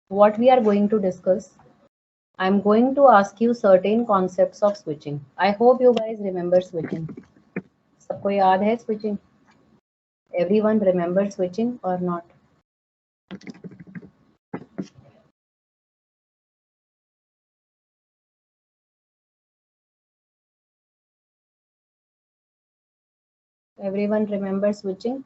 what we are going to discuss, I'm going to ask you certain concepts of switching. I hope you guys remember switching. सबको याद है switching? Everyone remember switching or not? Everyone remember switching?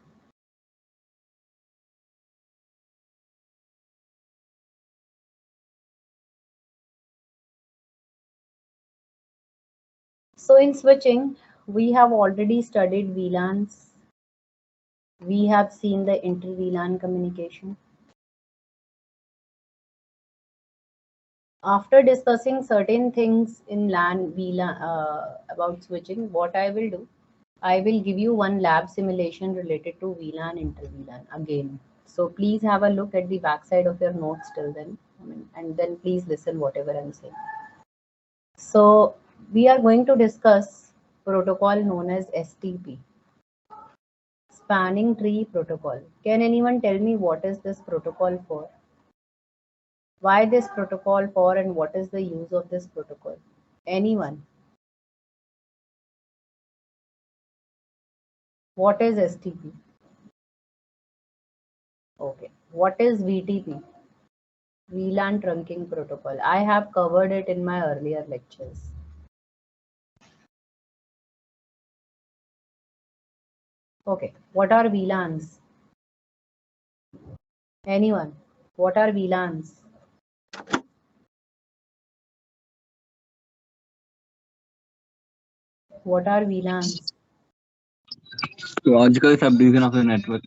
So in switching, we have already studied VLANs. We have seen the inter-VLAN communication. After discussing certain things in LAN, VLAN about switching, what I will do, I will give you one lab simulation related to VLAN, inter-VLAN again. So please have a look at the backside of your notes till then, and then please listen whatever I'm saying. So we are going to discuss protocol known as STP, Spanning Tree Protocol. Can anyone tell me what is this protocol for? Why this protocol for, and what is the use of this protocol? Anyone? What is STP? Okay. What is VTP? VLAN Trunking Protocol. I have covered it in my earlier lectures. Okay. What are VLANs? Anyone? What are VLANs? What are VLANs? Logical subdivision of the network.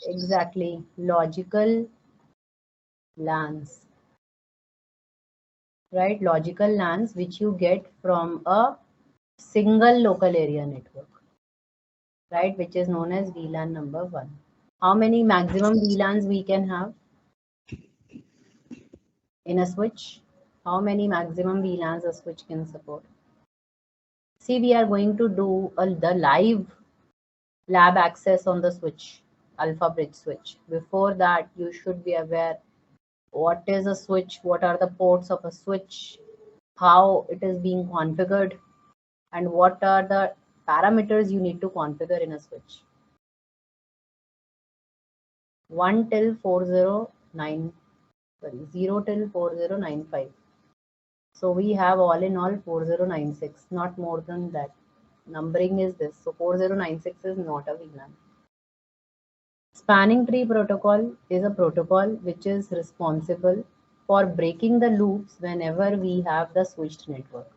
Exactly. Logical LANs. Right? Logical LANs which you get from a single local area network. Right? Which is known as VLAN number 1. How many maximum VLANs we can have in a switch? How many maximum VLANs a switch can support? See, we are going to do the live lab access on the switch, alpha bridge switch. Before that, you should be aware what is a switch, what are the ports of a switch, how it is being configured, and what are the parameters you need to configure in a switch. 1 till 409, sorry, 0 till 4095. So we have all in all 4096, not more than that. Numbering is this. So 4096 is not a VLAN. Spanning tree protocol is a protocol which is responsible for breaking the loops whenever we have the switched network.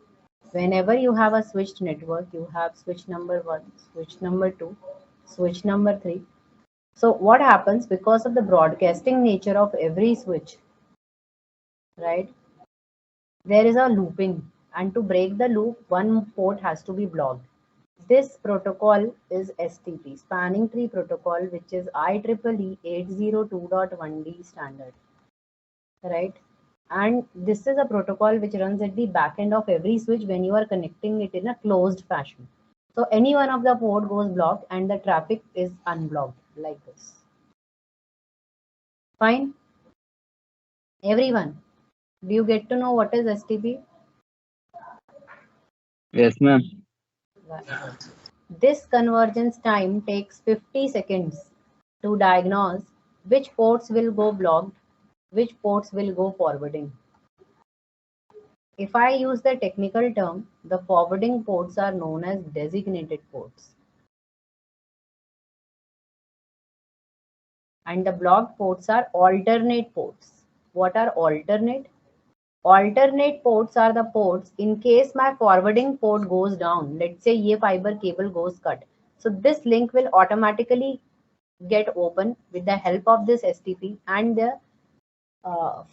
Whenever you have a switched network, you have switch number 1, switch number 2, switch number 3. So what happens because of the broadcasting nature of every switch, right? There is a looping, and to break the loop, one port has to be blocked. This protocol is STP, Spanning Tree Protocol, which is IEEE 802.1d standard, right? And this is a protocol which runs at the back end of every switch when you are connecting it in a closed fashion. So any one of the port goes blocked and the traffic is unblocked like this. Fine. Everyone, do you get to know what is STP? Yes, ma'am. This convergence time takes 50 seconds to diagnose which ports will go blocked, which ports will go forwarding. If I use the technical term, the forwarding ports are known as designated ports. And the blocked ports are alternate ports. What are alternate? Alternate ports are the ports in case my forwarding port goes down. Let's say ये fiber cable goes cut. So this link will automatically get open with the help of this STP, and the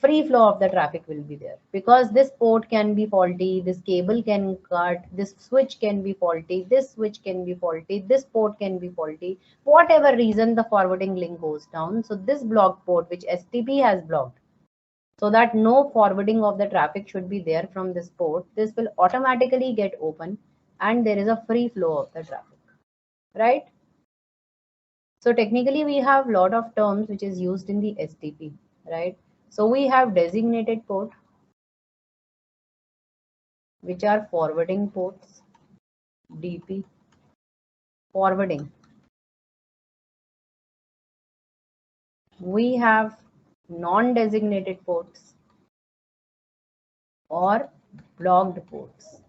free flow of the traffic will be there, because this port can be faulty, this cable can cut, this switch can be faulty, this switch can be faulty, this port can be faulty, whatever reason the forwarding link goes down. So this blocked port which STP has blocked, so that no forwarding of the traffic should be there from this port, this will automatically get open and there is a free flow of the traffic, right? So technically we have lot of terms which is used in the STP. right? So we have designated port, which are forwarding ports, DP, forwarding. We have non-designated ports or blocked ports.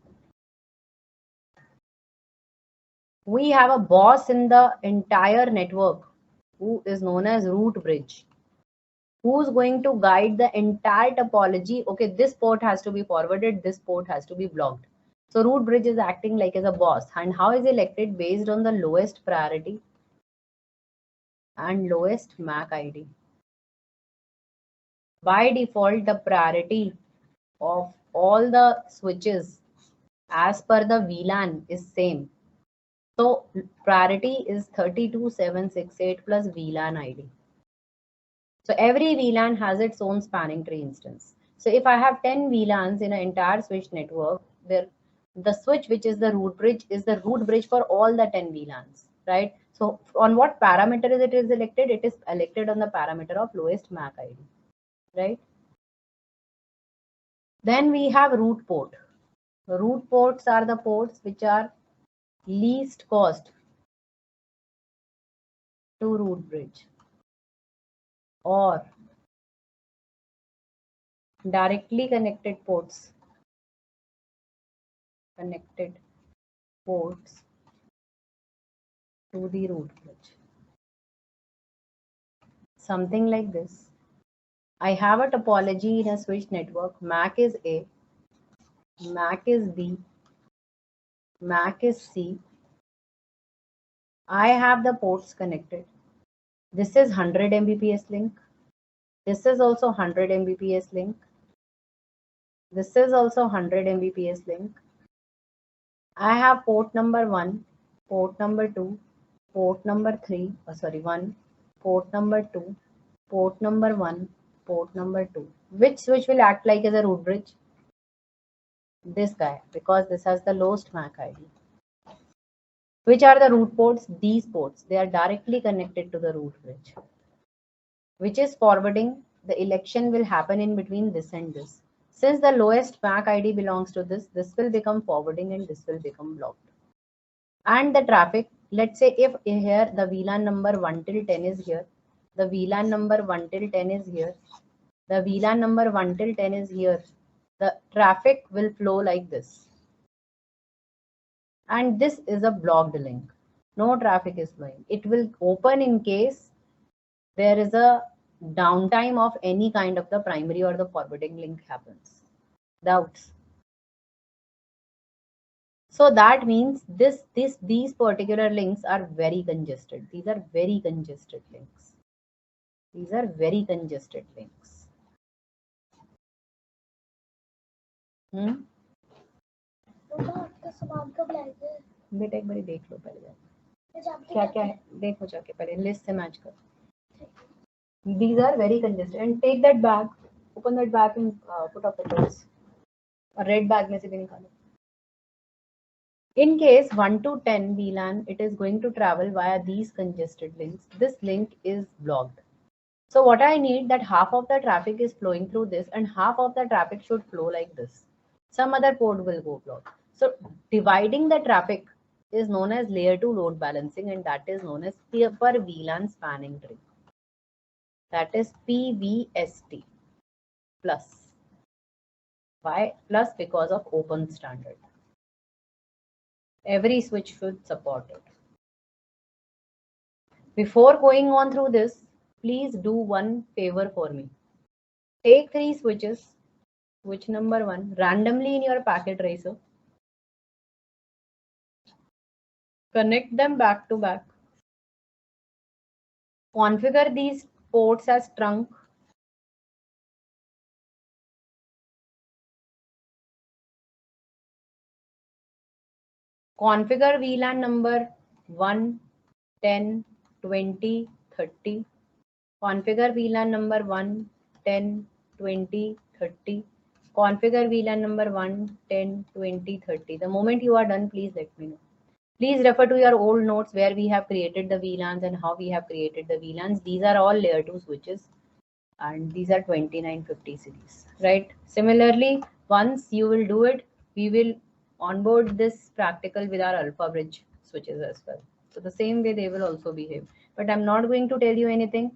We have a boss in the entire network who is known as root bridge, who's going to guide the entire topology. Okay, this port has to be forwarded, this port has to be blocked. So root bridge is acting like as a boss. And how is elected? Based on the lowest priority and lowest MAC ID. By default, the priority of all the switches as per the VLAN is same. So priority is 32768 plus VLAN ID. So every VLAN has its own spanning tree instance. So if I have 10 VLANs in an entire switch network, the switch which is the root bridge is the root bridge for all the 10 VLANs, right? So on what parameter is it is elected? It is elected on the parameter of lowest MAC ID, right? Then we have root port. Root ports are the ports which are least cost to root bridge or directly connected ports to the root bridge. Something like this. I have a topology in a switch network. MAC is A, MAC is B, MAC is C. I have the ports connected. This is 100 Mbps link. This is also 100 Mbps link. This is also 100 Mbps link. I have port number 1, port number 2, port number 3, 1, port number 2, port number 1, port number 2. Which switch will act like as a root bridge? This guy, because this has the lowest MAC ID. Which are the root ports? These ports. They are directly connected to the root bridge. Which is forwarding? The election will happen in between this and this. Since the lowest MAC ID belongs to this will become forwarding and this will become blocked. And the traffic, let's say if here the VLAN number 1 till 10 is here, the VLAN number 1 till 10 is here, the VLAN number 1 till 10 is here, the traffic will flow like this. And this is a blocked link. No traffic is flowing. It will open in case there is a downtime of any kind of the primary or the forwarding link happens. Doubts? So that means these particular links are very congested. These are very congested links. These are very congested links. बेटा एक बारी देख लो पहले क्या क्या है, देखो जाके पहले लिस्ट से मैच कर. These are very congested and take that bag, open that bag and put up the clothes. A red bag में से भी निकालो. In case 1 to 10 VLAN, it is going to travel via these congested links. This link is blocked. So what I need, that half of the traffic is flowing through this and half of the traffic should flow like this. Some other port will go blocked. So dividing the traffic is known as layer 2 load balancing, and that is known as per VLAN spanning tree. That is PVST plus. Why plus? Because of open standard. Every switch should support it. Before going on through this, please do one favor for me. Take 3 switches, switch number 1, randomly in your packet tracer. Connect them back to back. Configure these ports as trunk. Configure VLAN number 1, 10, 20, 30. Configure VLAN number 1, 10, 20, 30. Configure VLAN number 1, 10, 20, 30. The moment you are done, please let me know. Please refer to your old notes where we have created the VLANs and how we have created the VLANs. These are all layer 2 switches. and these are 2950 series, right? Similarly, once you will do it, we will onboard this practical with our alpha bridge switches as well. So the same way they will also behave. But I'm not going to tell you anything.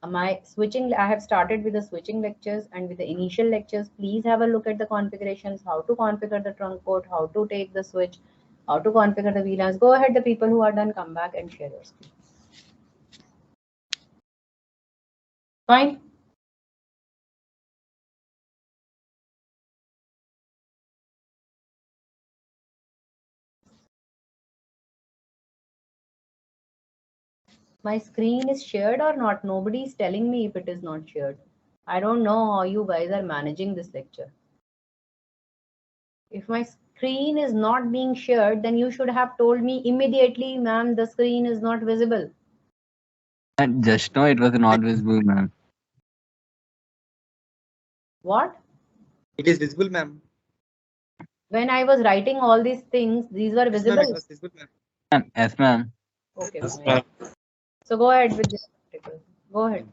My switching, I have started with the switching lectures and with the initial lectures. Please have a look at the configurations, how to configure the trunk port, how to take the switch, how to configure the VLANs. Go ahead, the people who are done, come back and share your screen. Fine. My screen is shared or not? Nobody is telling me if it is not shared. I don't know how you guys are managing this lecture. If my screen is not being shared, then you should have told me immediately, ma'am, the screen is not visible. And just now it was not visible, ma'am. What? It is visible, ma'am. When I was writing all these things, these were Yes, ma'am. It visible. was visible, ma'am. Ma'am, yes, ma'am. Okay, Yes, fine. ma'am. So go ahead with this article. Go ahead.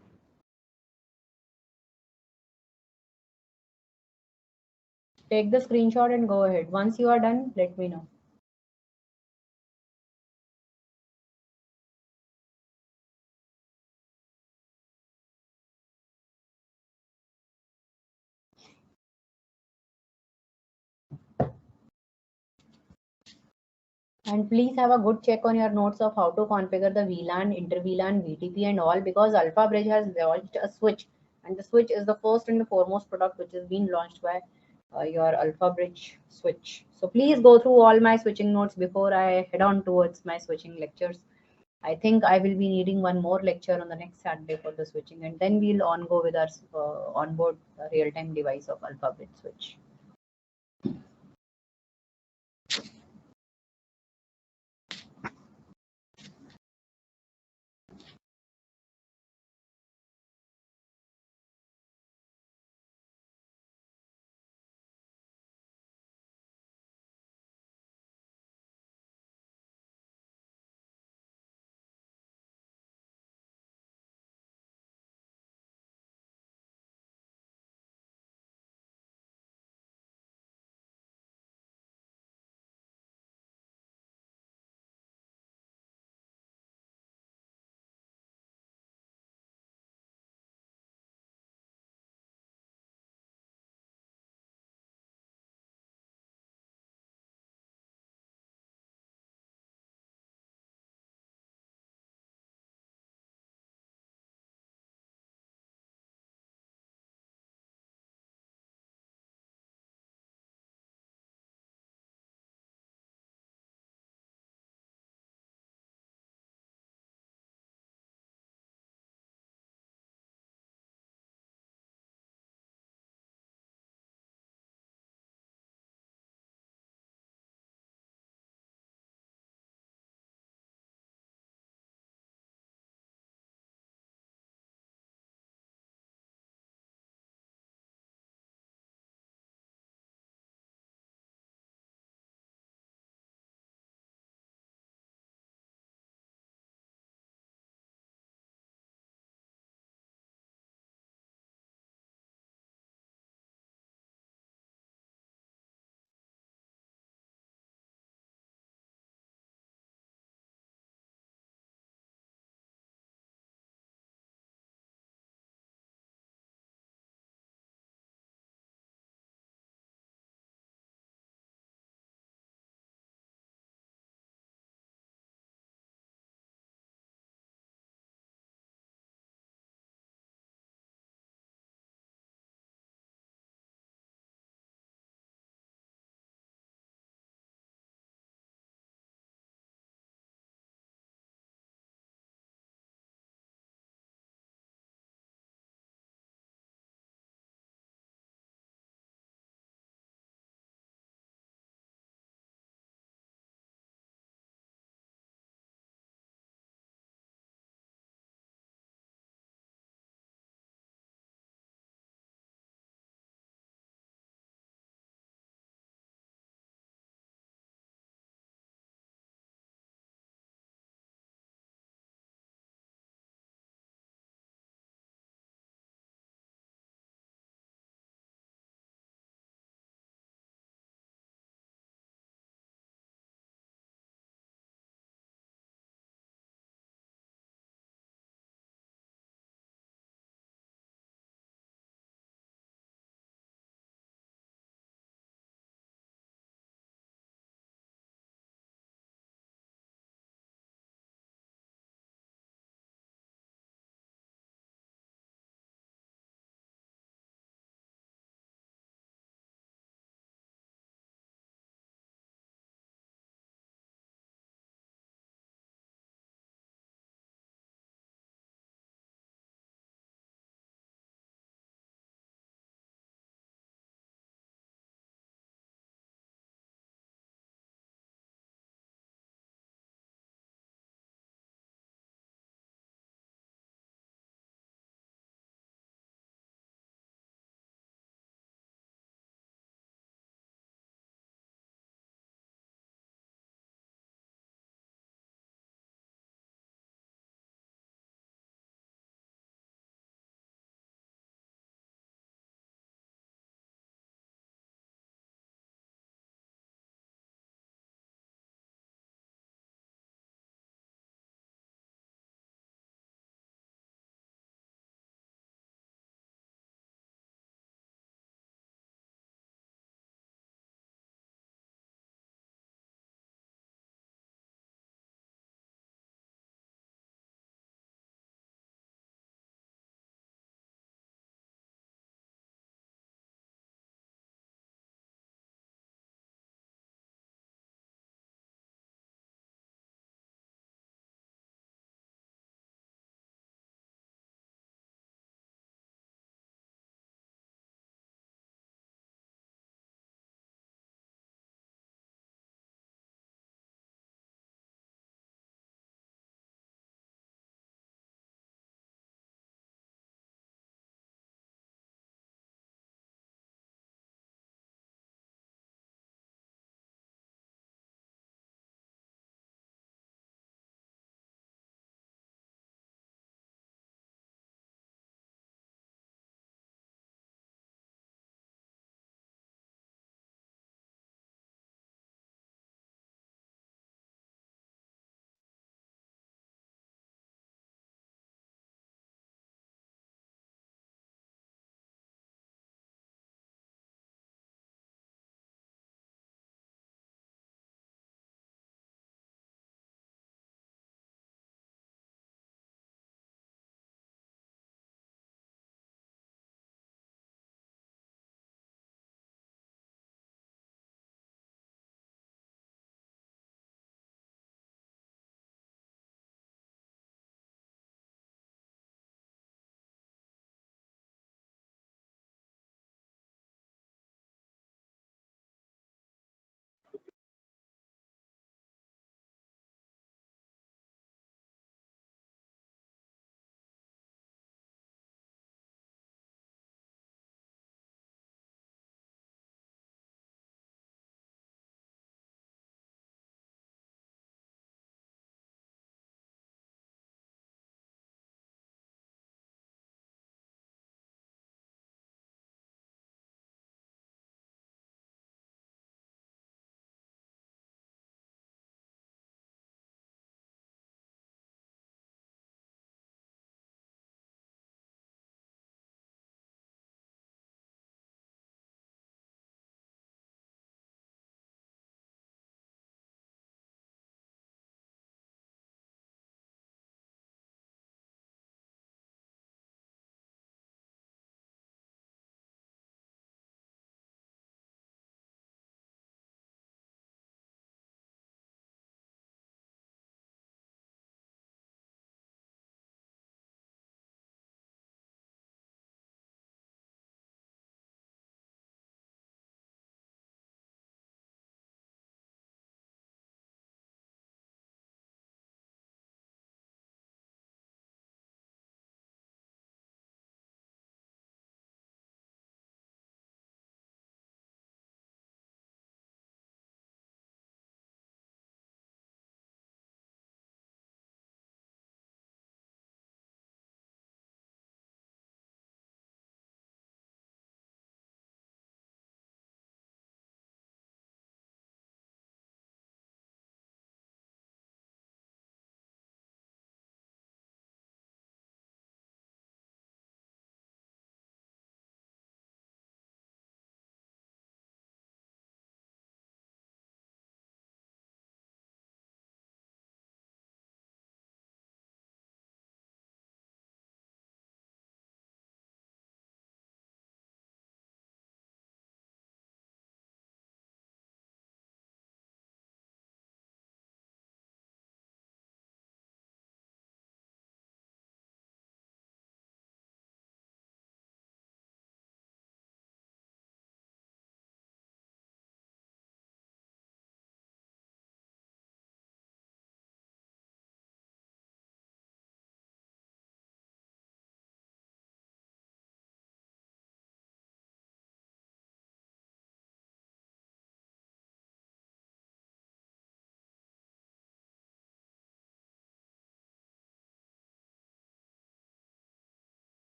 Take the screenshot and go ahead. Once you are done, let me know. And please have a good check on your notes of how to configure the VLAN, inter-VLAN, VTP and all, because Alpha Bridge has launched a switch, and the switch is the first and the foremost product which is being launched by your Alpha Bridge switch. So please go through all my switching notes before I head on towards my switching lectures. I think I will be needing one more lecture on the next Saturday for the switching, and then we'll on go with our onboard real-time device of Alpha Bridge switch.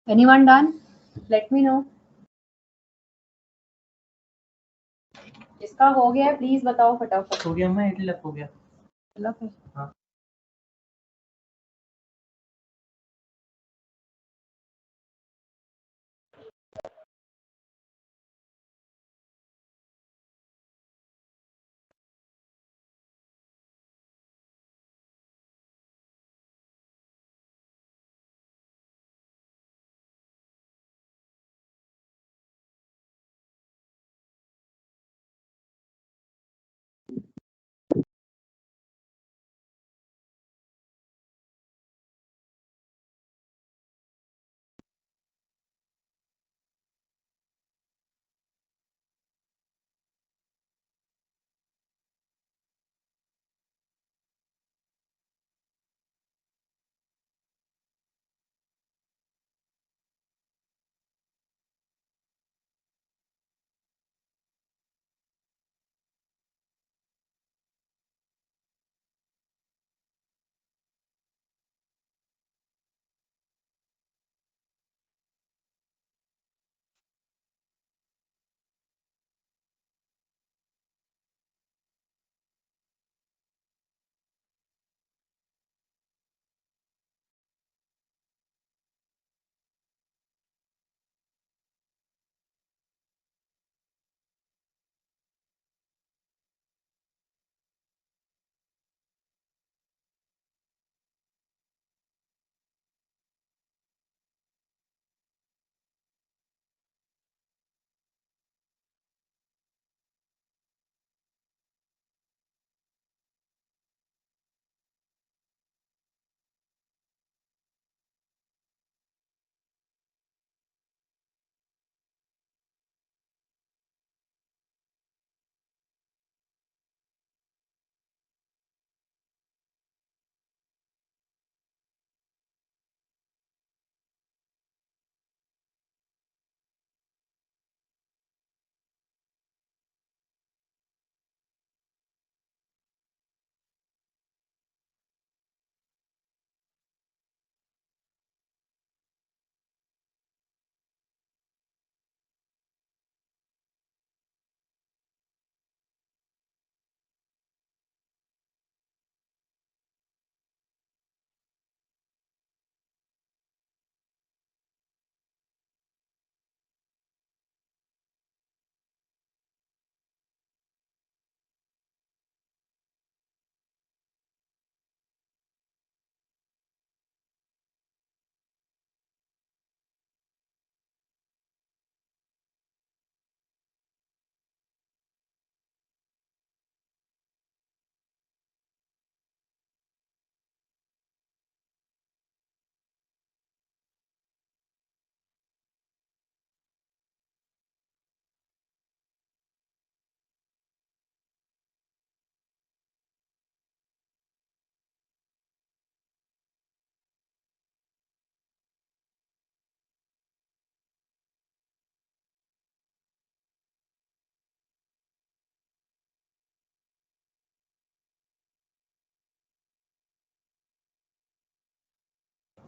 Anyone done? Let me know. जिसका हो गया please बताओ फटाफट। हो गया मैं इडली हो गया। चलो फिर। हाँ।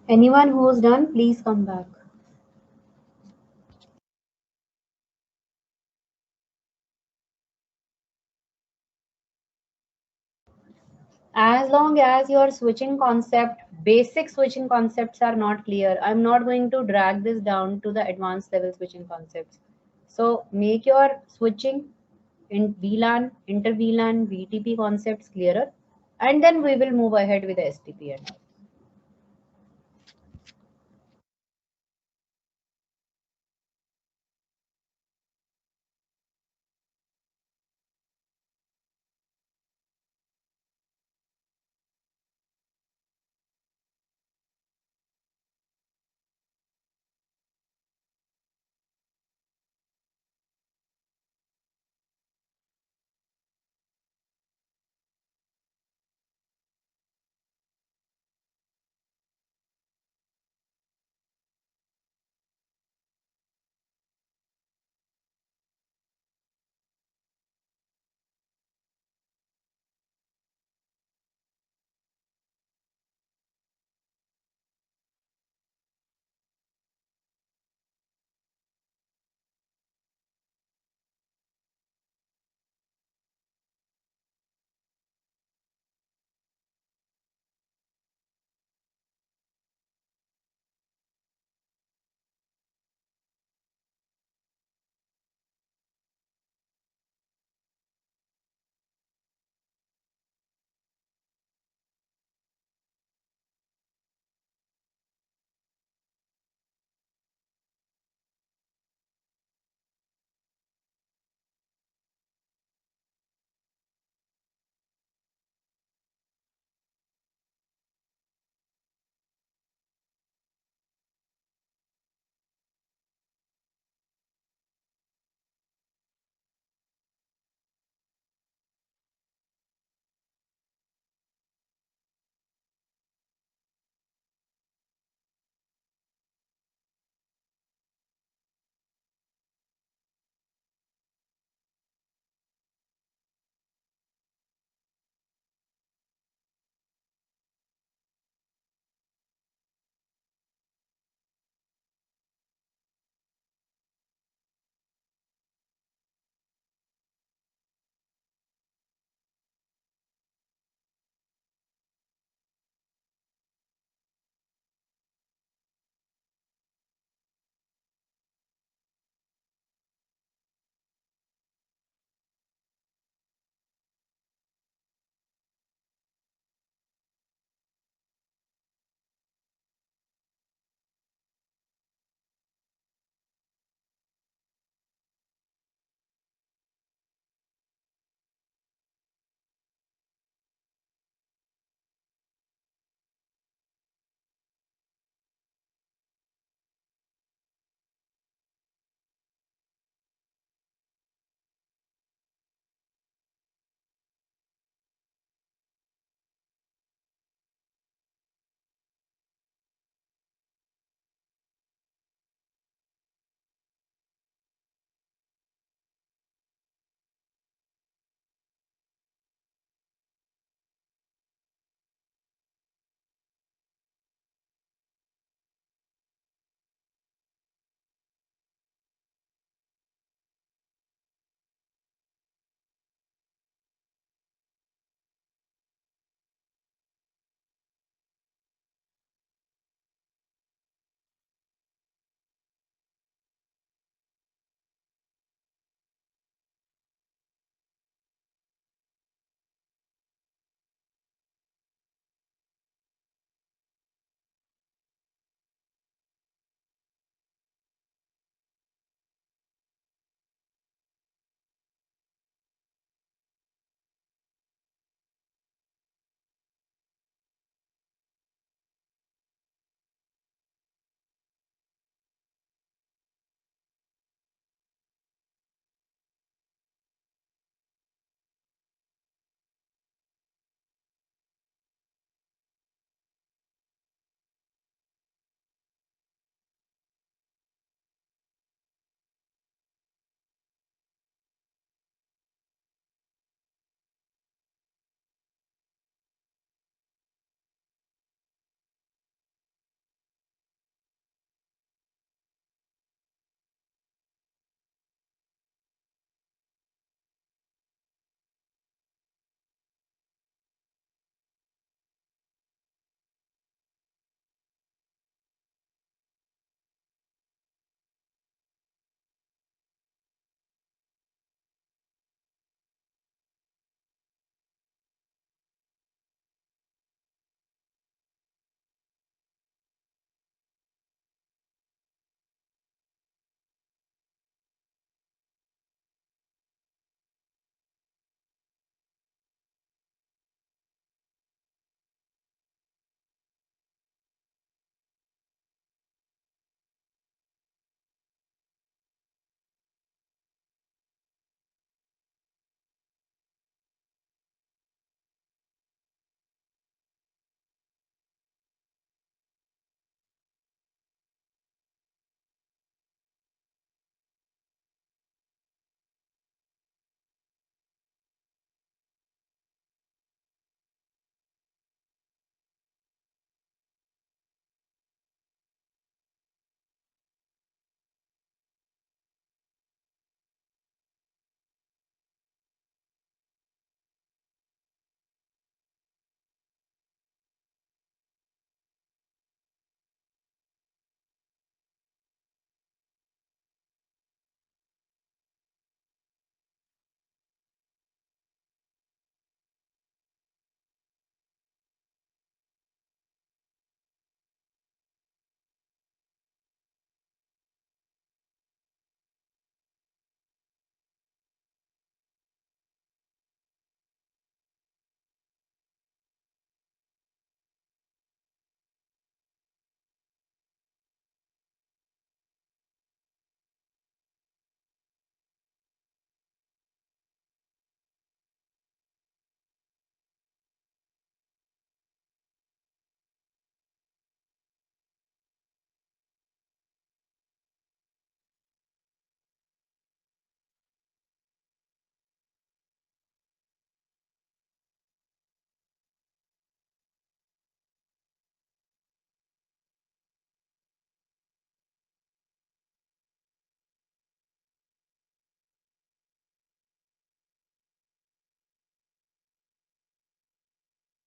Anyone who's done, please come back. As long as your switching concept, basic switching concepts are not clear, I'm not going to drag this down to the advanced level switching concepts. So make your switching in VLAN, inter VLAN, VTP concepts clearer, and then we will move ahead with the STP and all.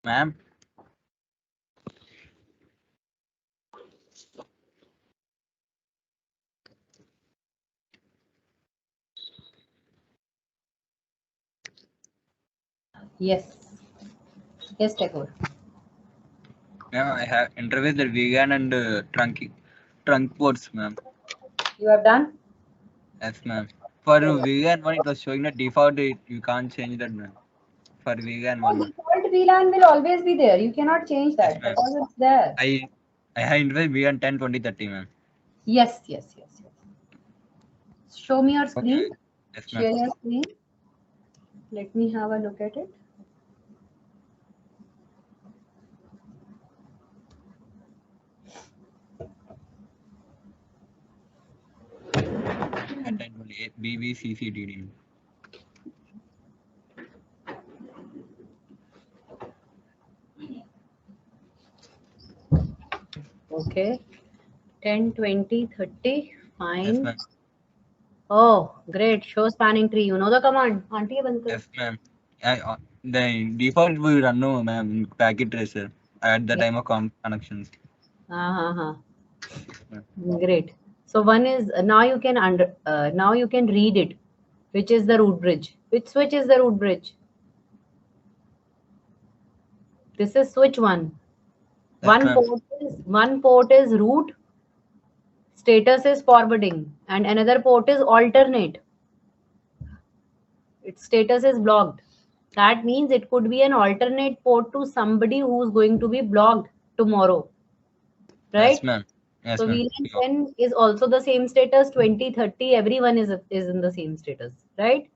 Ma'am. Yes. Yes, Tagore. Ma'am, I have interviewed the vegan and trunk ports, ma'am. You have done? Yes, ma'am. For vegan one, it was showing the default. You can't change that, ma'am. For vegan No, one, ma'am. default VLAN will always be there. You cannot change Yes, that ma'am. because it's there. I have interviewed vegan 10, 20, 30, ma'am. Yes, yes, yes, yes. Show me your Okay. screen. Yes, ma'am. Share your screen. Let me have a look at it. Vegan 10, 20, BBCCDD. Okay. 10, 20, 30. Yes, Fine. ma'am. Oh, great. Show spanning tree. You know the command. Auntie, band karo. Yes, ma'am. The default we run, no, ma'am, in packet tracer at the Yeah. time of connections. Uh-huh. Yes, ma'am. Great. So one is now you can now you can read it, which is the root bridge. Which switch is the root bridge? This is switch one. Yes, ma'am. One port is root, status is forwarding, and another port is alternate. Its status is blocked. That means it could be an alternate port to somebody who's going to be blocked tomorrow, Yes, right? ma'am. Yes, So ma'am. VLAN 10 is also the same status, 20, 30, everyone is in the same status, right?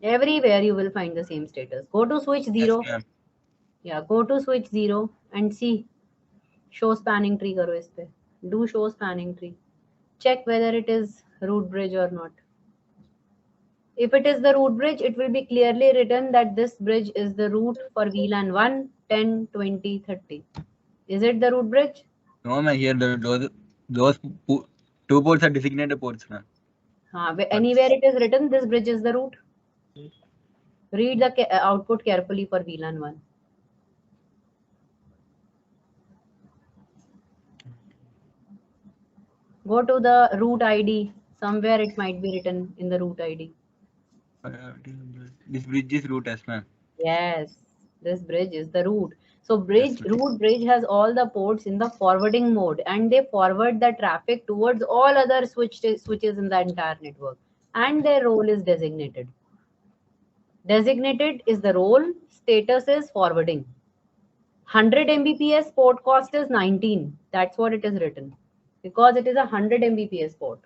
Everywhere you will find the same status. Go to switch Yes, 0. ma'am. Yeah, go to switch 0 and see. Show spanning tree karo is pe. Do show spanning tree. Check whether it is root bridge or not. If it is the root bridge, it will be clearly written that this bridge is the root for VLAN 1, 10, 20, 30. Is it the root bridge? No, ma'am. Here those two ports are designated ports, ma'am. Anywhere it is written, this bridge is the root. Read the output carefully for VLAN 1. Go to the root ID. Somewhere it might be written in the root ID. This bridge is root, yes, ma'am. Yes, this bridge is the root. So Yes, ma'am. root bridge has all the ports in the forwarding mode, and they forward the traffic towards all other switches in the entire network, and their role is designated. Designated is the role, status is forwarding. 100 Mbps port cost is 19. That's what it is written because it is a 100 Mbps port.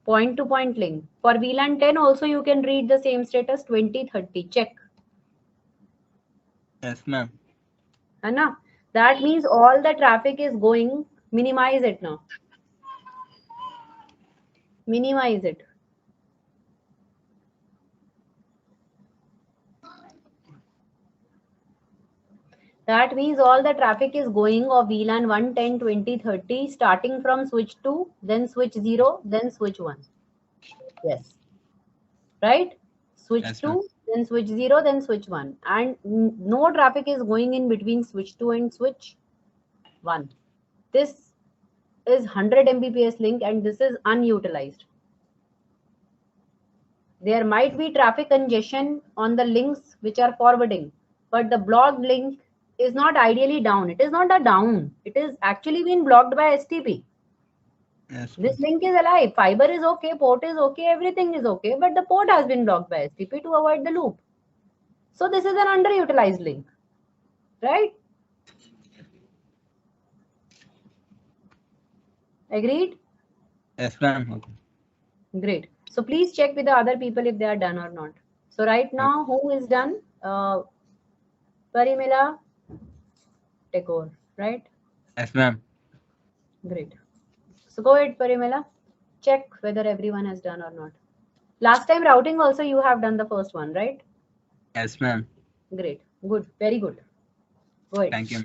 Point to point link. For VLAN 10 also you can read the same status 20, 30. Check. Yes, ma'am. Anna, that means all the traffic is going. Minimize it now. Minimize it. That means all the traffic is going of VLAN 1, 10, 20, 30, starting from switch 2, then switch 0, then switch 1. Yes. Right? Switch Yes, ma'am. 2, then switch 0, then switch 1. And no traffic is going in between switch 2 and switch 1. This is 100 Mbps link and this is unutilized. There might be traffic congestion on the links which are forwarding, but the blocked link is not ideally down. It is not a down. It is actually been blocked by STP. Yes, This ma'am. link is alive. Fiber is okay, port is okay, everything is okay, but the port has been blocked by STP to avoid the loop. So this is an underutilized link, right? Agreed? Yes, ma'am. Okay. Great. So please check with the other people if they are done or not. So right now, who is done? Parimila, take over, right? Yes, ma'am. Great. So go ahead, Parimila. Check whether everyone has done or not. Last time routing also you have done the first one, right? Yes, ma'am. Great. Good. Very good. Go ahead. Thank you.